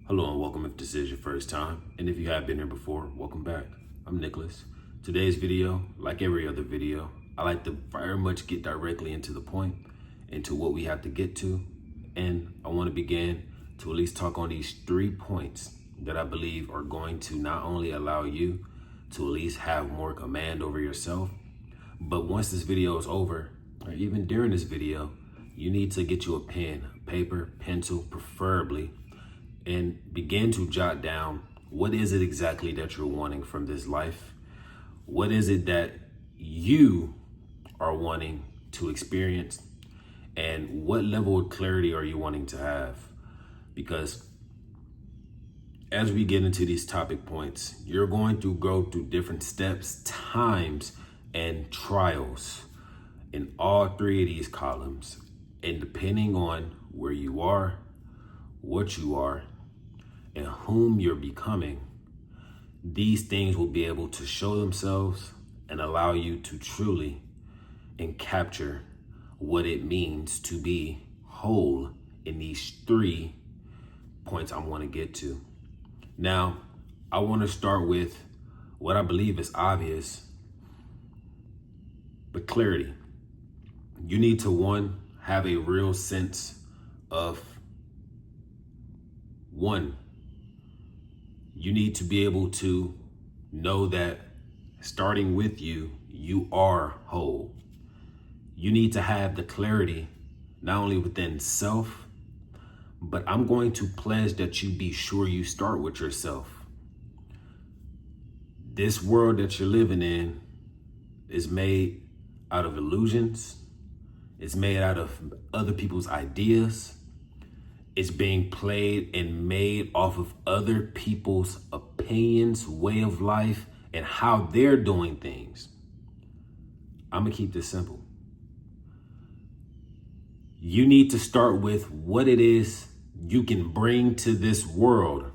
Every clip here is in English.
Hello and welcome if this is your first time. And if you have been here before, welcome back. I'm Nicholas. Today's video, like every other video, I like to very much get directly into the point, into what we have to get to. And I want to begin to at least talk on these 3 points that I believe are going to not only allow you to at least have more command over yourself, but once this video is over, or even during this video, you need to get you a pen, paper, pencil, preferably, and begin to jot down what is it exactly that you're wanting from this life? What is it that you are wanting to experience? And what level of clarity are you wanting to have? Because as we get into these topic points, you're going to go through different steps, times, and trials in all 3 of these columns. And depending on where you are, what you are, and whom you're becoming, these things will be able to show themselves and allow you to truly and capture what it means to be whole in these 3 points I want to get to. Now, I want to start with what I believe is obvious, but clarity. You need to, 1, have a real sense of, 1, you need to be able to know that starting with you, you are whole. You need to have the clarity, not only within self, but I'm going to pledge that you be sure you start with yourself. This world that you're living in is made out of illusions. It's made out of other people's ideas. It's being played and made off of other people's opinions, way of life, and how they're doing things. I'm gonna keep this simple. You need to start with what it is you can bring to this world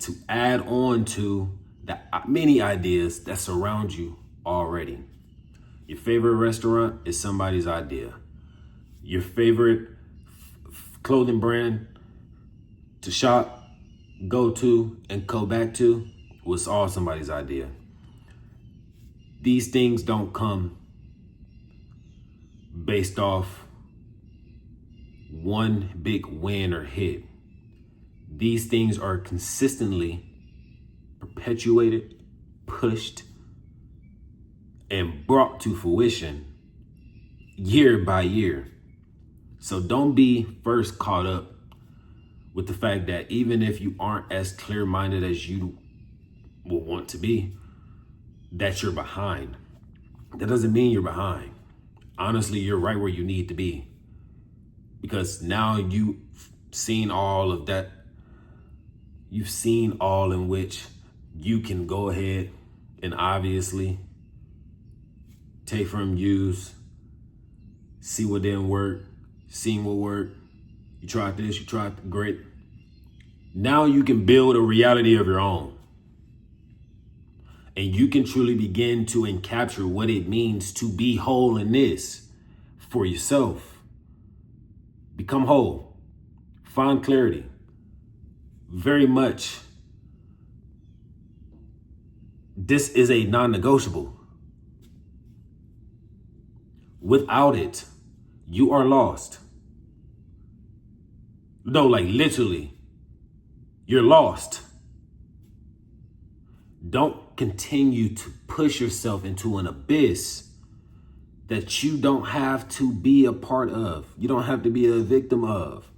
to add on to the many ideas that surround you already. Your favorite restaurant is somebody's idea. Your favorite clothing brand to shop, go to, and go back to was all somebody's idea. These things don't come based off one big win or hit. These things are consistently perpetuated, pushed, and brought to fruition year by year. So don't be first caught up with the fact that even if you aren't as clear-minded as you will want to be, that you're behind. That doesn't mean you're behind. Honestly, you're right where you need to be. Because now you've seen all of that. You've seen all in which you can go ahead and obviously take from, use, see what didn't work, seen what worked. You tried this, you tried great. Now you can build a reality of your own. And you can truly begin to and capture what it means to be whole in this for yourself. Become whole. Find clarity. Very much. This is a non-negotiable. Without it, you are lost. No, like literally, you're lost. Don't continue to push yourself into an abyss that you don't have to be a part of. You don't have to be a victim of.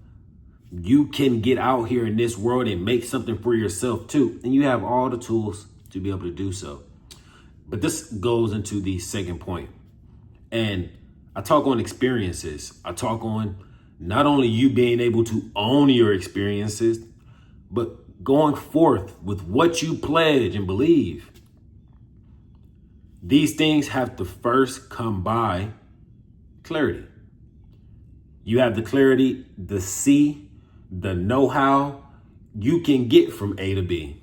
You can get out here in this world and make something for yourself too. And you have all the tools to be able to do so. But this goes into the second point. And I talk on experiences. I talk on not only you being able to own your experiences, but going forth with what you pledge and believe. These things have to first come by clarity. You have the clarity, the see, the know-how you can get from A to B.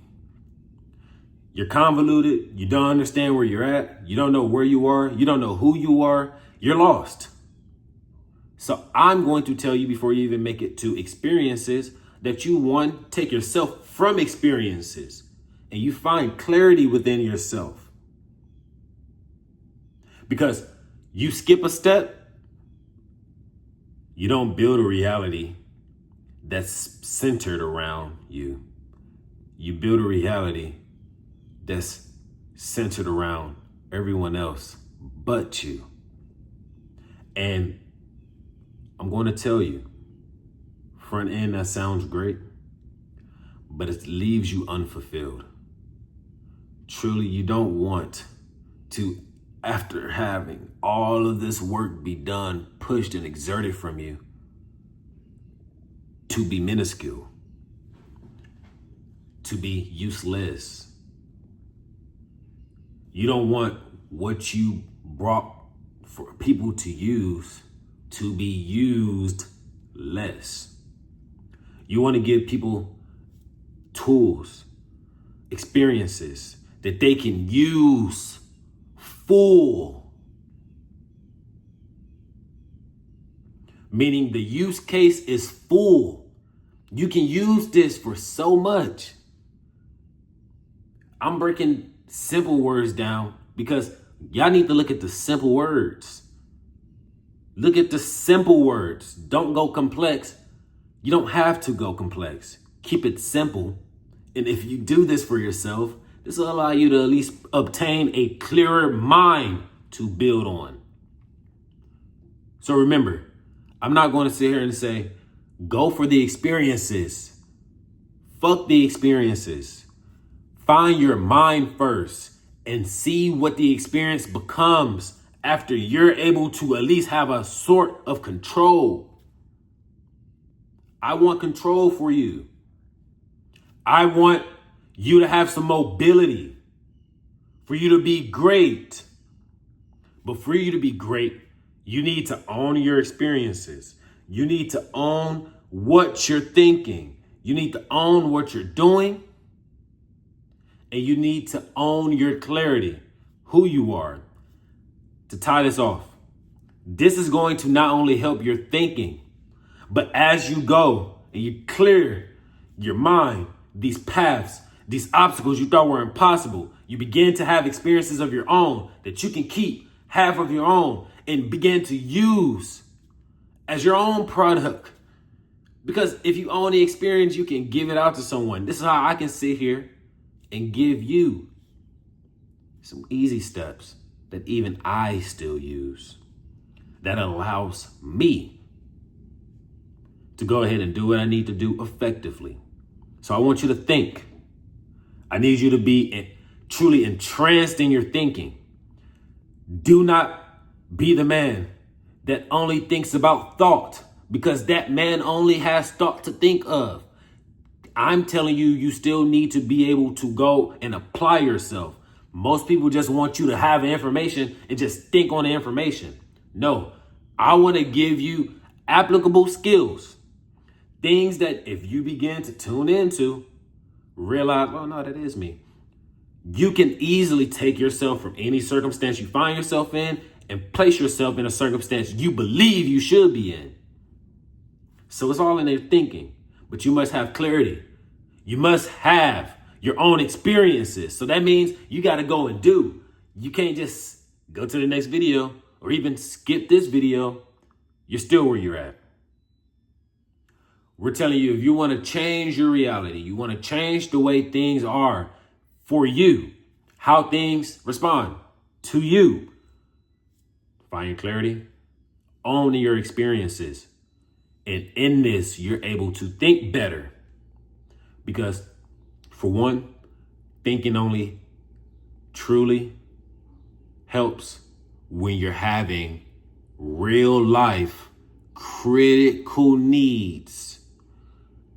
You're convoluted. You don't understand where you're at. You don't know where you are. You don't know who you are. You're lost. So I'm going to tell you before you even make it to experiences, that you, one, take yourself from experiences and you find clarity within yourself. Because you skip a step, you don't build a reality that's centered around you. You build a reality that's centered around everyone else but you. And I'm going to tell you, front end, that sounds great, but it leaves you unfulfilled. Truly, you don't want to, after having all of this work be done, pushed and exerted from you, to be minuscule, to be useless. You don't want what you brought for people to use to be used less. You want to give people tools, experiences that they can use full. Meaning the use case is full. You can use this for so much. I'm breaking simple words down because y'all need to look at the simple words. Look at the simple words. Don't go complex. You don't have to go complex. Keep it simple. And if you do this for yourself, this will allow you to at least obtain a clearer mind to build on. So remember, I'm not going to sit here and say, go for the experiences. Fuck the experiences. Find your mind first and see what the experience becomes after you're able to at least have a sort of control. I want control for you. I want you to have some mobility, for you to be great. But for you to be great, you need to own your experiences. You need to own what you're thinking. You need to own what you're doing. And you need to own your clarity, who you are. To tie this off, this is going to not only help your thinking, but as you go and you clear your mind, these paths, these obstacles you thought were impossible, you begin to have experiences of your own that you can keep half of your own and begin to use as your own product. Because if you own the experience, you can give it out to someone. This is how I can sit here and give you some easy steps that even I still use, that allows me to go ahead and do what I need to do effectively. So I want you to think. I need you to be truly entranced in your thinking. Do not be the man that only thinks about thought, because that man only has thought to think of. I'm telling you, you still need to be able to go and apply yourself. Most people just want you to have information and just think on the information. No, I want to give you applicable skills. Things that if you begin to tune into, realize, oh no, that is me. You can easily take yourself from any circumstance you find yourself in and place yourself in a circumstance you believe you should be in. So it's all in their thinking, but you must have clarity. You must have your own experiences. So that means you got to go and do. You can't just go to the next video or even skip this video. You're still where you're at. We're telling you, if you want to change your reality, you want to change the way things are for you, how things respond to you, find clarity, own your experiences. And in this, you're able to think better. Because for one, thinking only truly helps when you're having real life critical needs.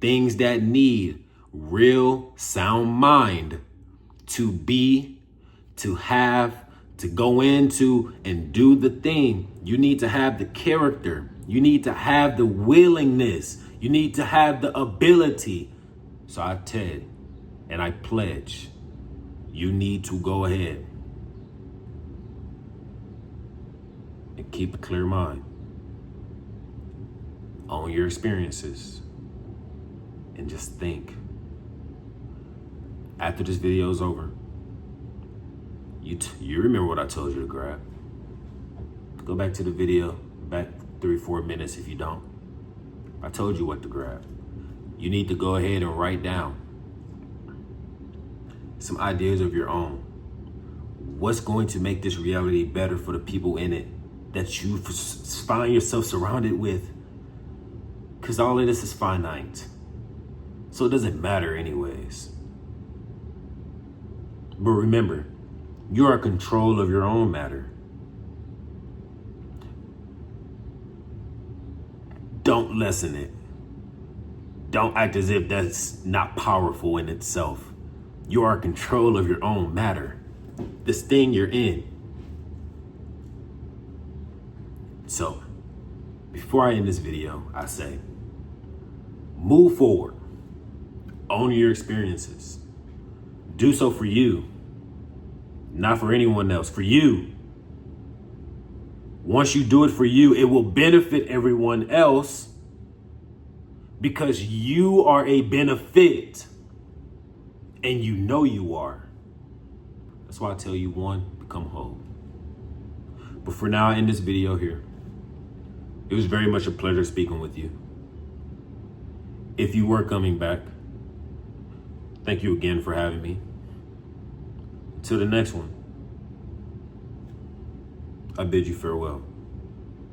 Things that need real sound mind to be, to have, to go into and do the thing. You need to have the character. You need to have the willingness. You need to have the ability. So I tell and I pledge, you need to go ahead and keep a clear mind. Own your experiences and just think. After this video is over, you remember what I told you to grab. Go back to the video, back 3-4 minutes if you don't. I told you what to grab. You need to go ahead and write down some ideas of your own. What's going to make this reality better for the people in it that you find yourself surrounded with? Because all of this is finite. So it doesn't matter anyways. But remember, you are in control of your own matter. Don't lessen it. Don't act as if that's not powerful in itself. You are in control of your own matter. This thing you're in. So, before I end this video, I say, move forward. Own your experiences. Do so for you. Not for anyone else, for you. Once you do it for you, it will benefit everyone else because you are a benefit and you know you are. That's why I tell you, one, become whole. But for now, I end this video here. It was very much a pleasure speaking with you. If you were coming back, thank you again for having me. Until the next one, I bid you farewell.